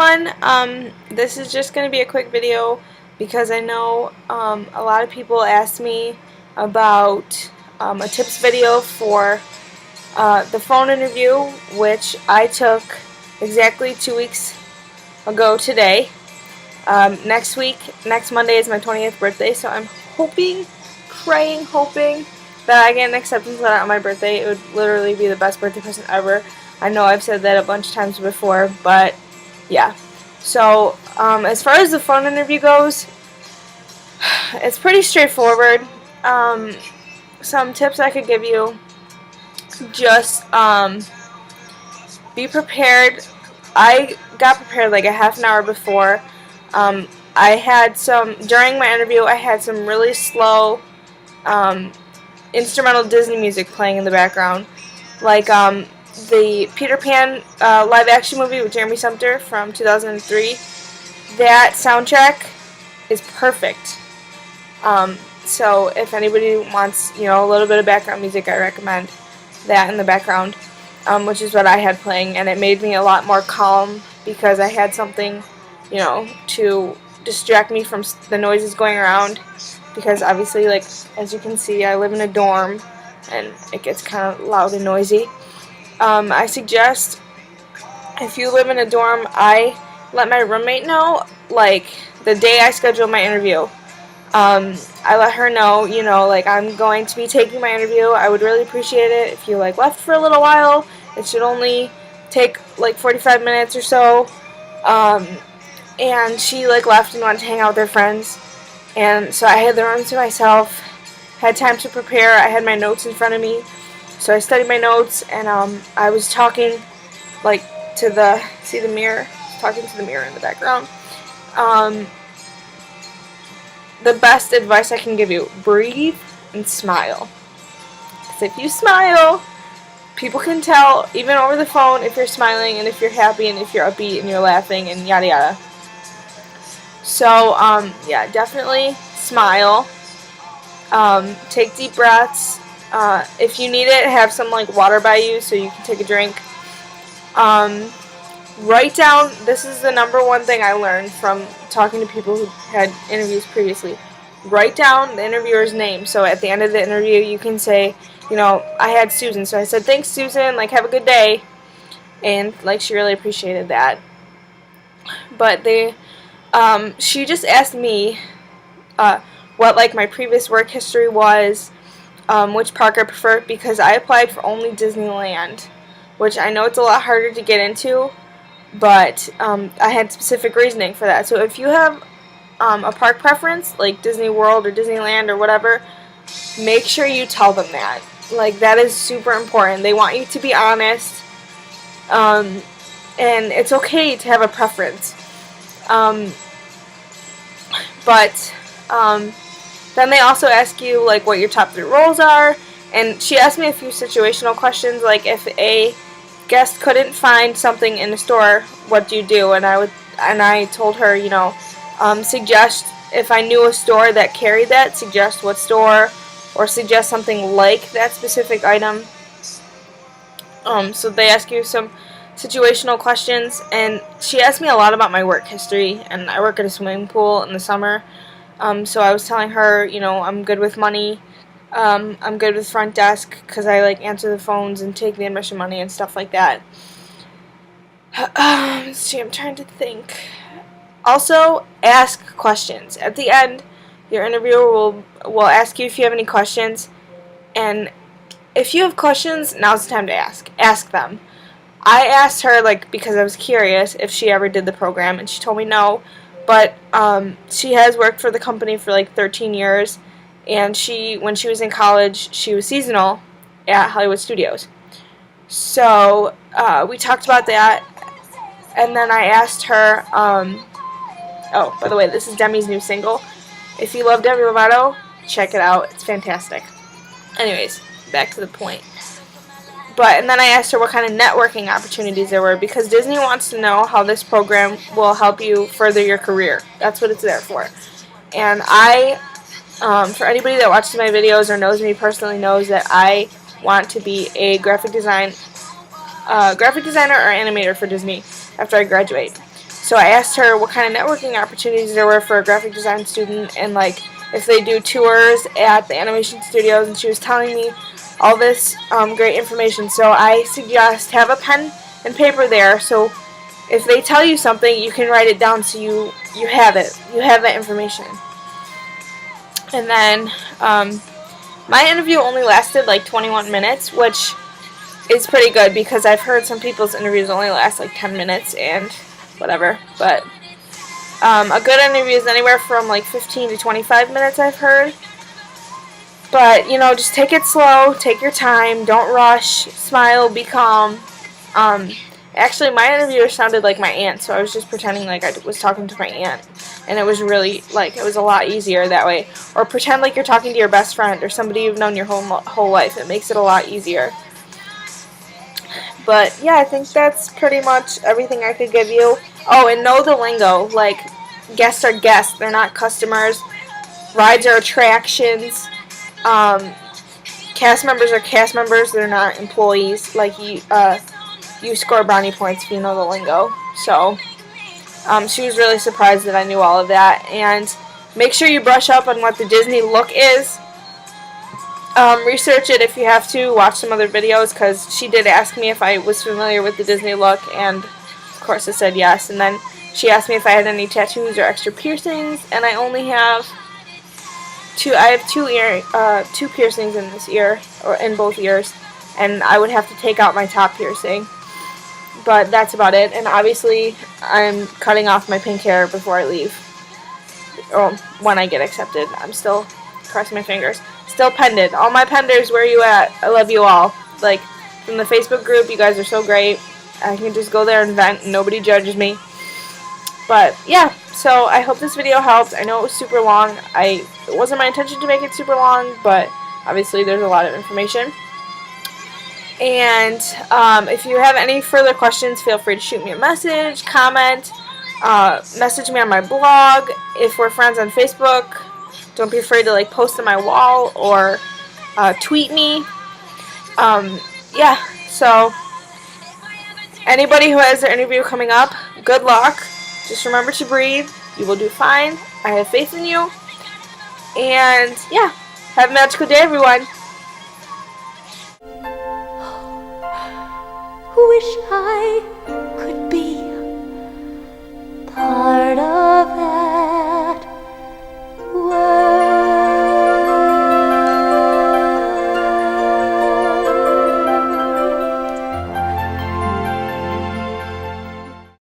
everyone. This is just going to be a quick video because I know a lot of people asked me about a tips video for the phone interview, which I took exactly 2 weeks ago today. Next Monday is my 20th birthday, so I'm hoping that I get an acceptance letter on my birthday. It would literally be the best birthday present ever. I know I've said that a bunch of times before, but yeah. So, as far as the phone interview goes, it's pretty straightforward. Some tips I could give you: just be prepared. I got prepared like a half an hour before. During my interview, I had some really slow instrumental Disney music playing in the background, like the Peter Pan live action movie with Jeremy Sumter from 2003. That soundtrack is perfect. So if anybody wants, a little bit of background music, I recommend that in the background, which is what I had playing, and it made me a lot more calm because I had something, to distract me from the noises going around, because obviously, like, as you can see, I live in a dorm and it gets kind of loud and noisy. I suggest, if you live in a dorm, I let my roommate know, like, the day I schedule my interview. I let her know, like, I'm going to be taking my interview. I would really appreciate it if you, like, left for a little while. It should only take, like, 45 minutes or so. And she, like, left and went to hang out with her friends. And so I had the room to myself, had time to prepare. I had my notes in front of me. So I studied my notes, and I was talking, like, to the mirror? Talking to the mirror in the background. The best advice I can give you: breathe and smile. Because if you smile, people can tell, even over the phone, if you're smiling and if you're happy and if you're upbeat and you're laughing and yada yada. So, yeah, definitely smile. Take deep breaths. If you need it, have some, like, water by you so you can take a drink. Write down, this is the number one thing I learned from talking to people who had interviews previously. Write down the interviewer's name, so at the end of the interview you can say, I had Susan, so I said, "Thanks, Susan, like, have a good day," and, like, she really appreciated that. But she just asked me what, like, my previous work history was, which park I prefer, because I applied for only Disneyland, which I know it's a lot harder to get into, but I had specific reasoning for that. So if you have a park preference, like Disney World or Disneyland or whatever, make sure you tell them that. Like, that is super important. They want you to be honest, and it's okay to have a preference. But then they also ask you, like, what your top 3 roles are, and she asked me a few situational questions, like, if a guest couldn't find something in the store, what do you do? And I told her, suggest, if I knew a store that carried that, suggest what store, or suggest something like that specific item. So they ask you some situational questions, and she asked me a lot about my work history, and I work at a swimming pool in the summer. So I was telling her, I'm good with money. I'm good with front desk because I, like, answer the phones and take the admission money and stuff like that. Let's see, I'm trying to think. Also, ask questions. At the end, your interviewer will ask you if you have any questions, and if you have questions, now's the time to ask. Ask them. I asked her, like, because I was curious if she ever did the program, and she told me no, but she has worked for the company for, like, 13 years. And when she was in college, she was seasonal at Hollywood Studios. So we talked about that, and then I asked her, oh, by the way, this is Demi's new single. If you love Demi Lovato, check it out. It's fantastic. Anyways, back to the point. And then I asked her what kind of networking opportunities there were, because Disney wants to know how this program will help you further your career. That's what it's there for. And for anybody that watches my videos or knows me personally, knows that I want to be a graphic designer or animator for Disney after I graduate. So I asked her what kind of networking opportunities there were for a graphic design student, and like if they do tours at the animation studios, and she was telling me all this great information. So I suggest have a pen and paper there, so if they tell you something, you can write it down, so you have it. You have that information. And then my interview only lasted like 21 minutes, which is pretty good because I've heard some people's interviews only last like 10 minutes and whatever. But a good interview is anywhere from like 15 to 25 minutes, I've heard. But, you know, just take it slow, take your time, don't rush, smile, be calm. Actually, my interviewer sounded like my aunt, so I was just pretending like I was talking to my aunt. And it was really, like, it was a lot easier that way. Or pretend like you're talking to your best friend or somebody you've known your whole life. It makes it a lot easier. But, yeah, I think that's pretty much everything I could give you. Oh, and know the lingo. Like, guests are guests. They're not customers. Rides are attractions. Cast members are cast members. They're not employees. Like, you score brownie points if you know the lingo. So, she was really surprised that I knew all of that. And make sure you brush up on what the Disney look is. Research it if you have to. Watch some other videos, because she did ask me if I was familiar with the Disney look, and of course I said yes. And then she asked me if I had any tattoos or extra piercings, and I only have two. I have two piercings in this ear, or in both ears, and I would have to take out my top piercing. But that's about it. And obviously, I'm cutting off my pink hair before I leave. Or when I get accepted. I'm still crossing my fingers. Still pended. All my penders, where are you at? I love you all. Like, from the Facebook group, you guys are so great. I can just go there and vent and nobody judges me. But, yeah. So, I hope this video helped. I know it was super long. It wasn't my intention to make it super long, but obviously there's a lot of information. And if you have any further questions, feel free to shoot me a message, comment, message me on my blog. If we're friends on Facebook, don't be afraid to like post on my wall or tweet me. Yeah, so anybody who has their interview coming up, good luck. Just remember to breathe. You will do fine. I have faith in you. And yeah, have a magical day, everyone. Wish I